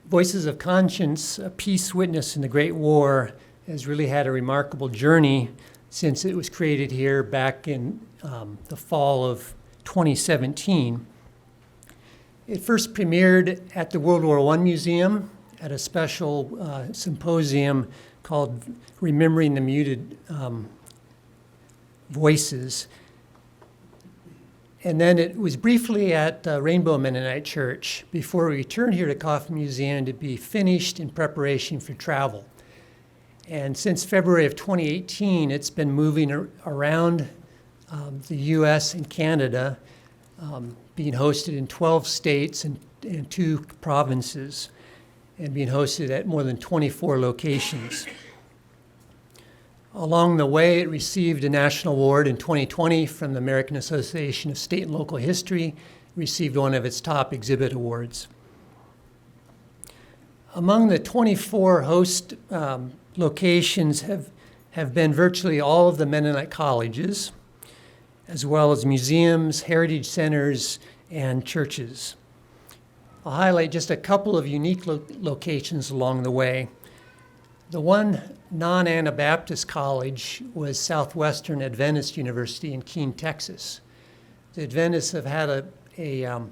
Voices of Conscience, a peace witness in the Great War, has really had a remarkable journey since it was created here back in the fall of 2017. It first premiered at the World War I Museum at a special symposium called Remembering the Muted Voices. And then it was briefly at Rainbow Mennonite Church before we returned here to Kauffman Museum to be finished in preparation for travel. And since February of 2018, it's been moving around the US and Canada, being hosted in 12 states and 2 provinces, and being hosted at more than 24 locations. Along the way, it received a national award in 2020 from the American Association of State and Local History, received one of its top exhibit awards. Among the 24 host locations have been virtually all of the Mennonite colleges, as well as museums, heritage centers, and churches. I'll highlight just a couple of unique locations along the way. The one non-Anabaptist college was Southwestern Adventist University in Keene, Texas. The Adventists have had a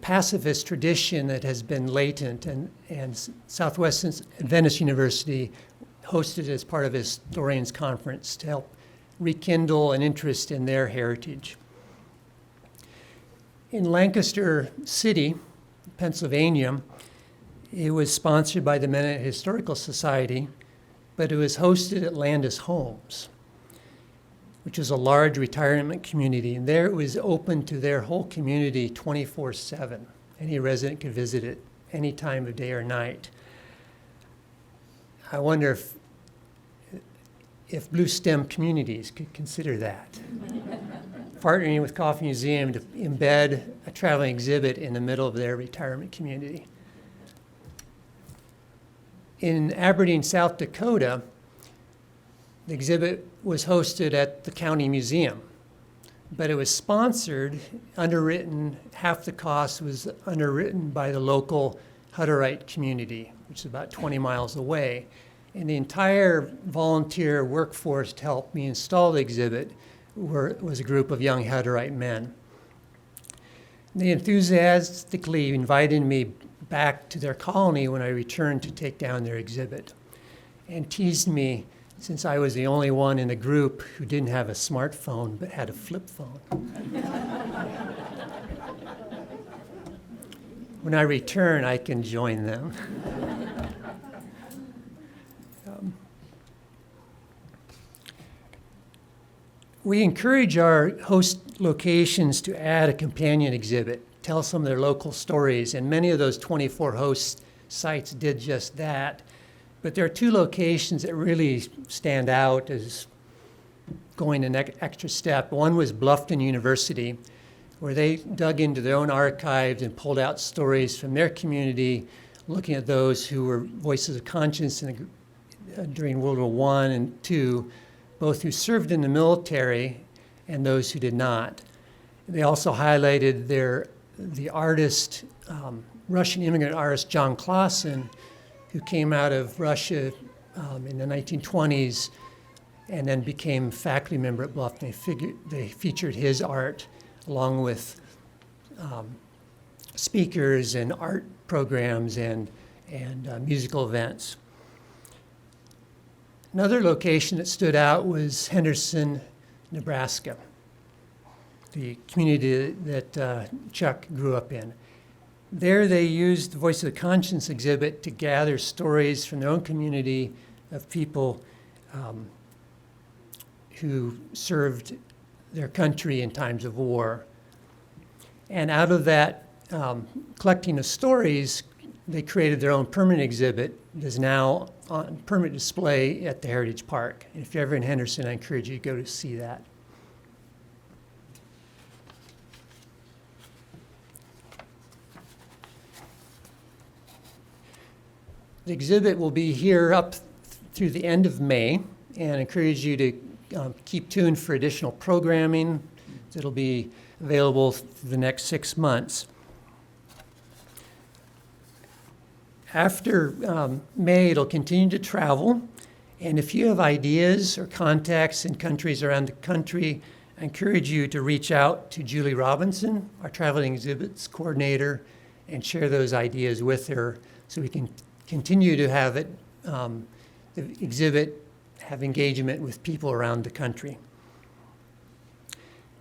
pacifist tradition that has been latent, and Southwestern Adventist University hosted as part of a historians conference to help rekindle an interest in their heritage. In Lancaster City, Pennsylvania, it was sponsored by the Mennonite Historical Society, but it was hosted at Landis Homes, which is a large retirement community, and there it was open to their whole community 24/7. Any resident could visit it any time of day or night. I wonder if Blue STEM communities could consider that. Partnering with Kauffman Museum to embed a traveling exhibit in the middle of their retirement community. In Aberdeen, South Dakota, the exhibit was hosted at the county museum, but it was sponsored, underwritten, half the cost was underwritten by the local Hutterite community, which is about 20 miles away. And the entire volunteer workforce to help me install the exhibit was a group of young Hutterite men. They enthusiastically invited me back to their colony when I returned to take down their exhibit, and teased me since I was the only one in the group who didn't have a smartphone but had a flip phone. When I return, I can join them. We encourage our host locations to add a companion exhibit, tell some of their local stories, and many of those 24 host sites did just that. But there are two locations that really stand out as going an extra step. One was Bluffton University, where they dug into their own archives and pulled out stories from their community, looking at those who were voices of conscience during World War I and II, both who served in the military and those who did not. They also highlighted the artist, Russian immigrant artist John Clausen, who came out of Russia in the 1920s and then became faculty member at Bluffton. They featured his art along with speakers and art programs and musical events. Another location that stood out was Henderson, Nebraska, the community that Chuck grew up in. There they used the Voice of the Conscience exhibit to gather stories from their own community of people who served their country in times of war. And out of that collecting of stories, they created their own permanent exhibit that is now on permanent display at the Heritage Park. And if you're ever in Henderson, I encourage you to go to see that. The exhibit will be here up through the end of May, and I encourage you to keep tuned for additional programming that'll be available for the next 6 months. After May, it'll continue to travel, and if you have ideas or contacts in countries around the country, I encourage you to reach out to Julie Robinson, our traveling exhibits coordinator, and share those ideas with her so we can continue to have it, the exhibit have engagement with people around the country.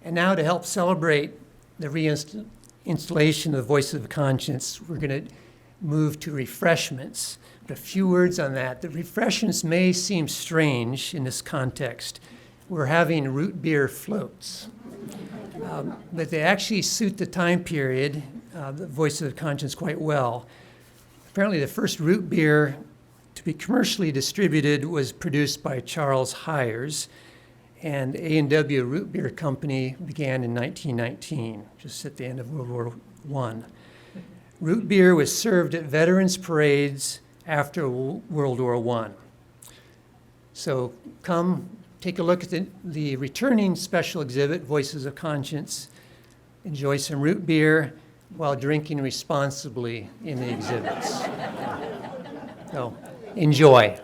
And now to help celebrate the reinstallation of the Voice of Conscience, we're going to move to refreshments. But a few words on that. The refreshments may seem strange in this context. We're having root beer floats, but they actually suit the time period, the Voice of Conscience, quite well. Apparently the first root beer to be commercially distributed was produced by Charles Hires, and A&W Root Beer Company began in 1919, just at the end of World War I. Root beer was served at veterans' parades after World War I. So come take a look at the returning special exhibit, Voices of Conscience. Enjoy some root beer while drinking responsibly in the exhibits. So enjoy.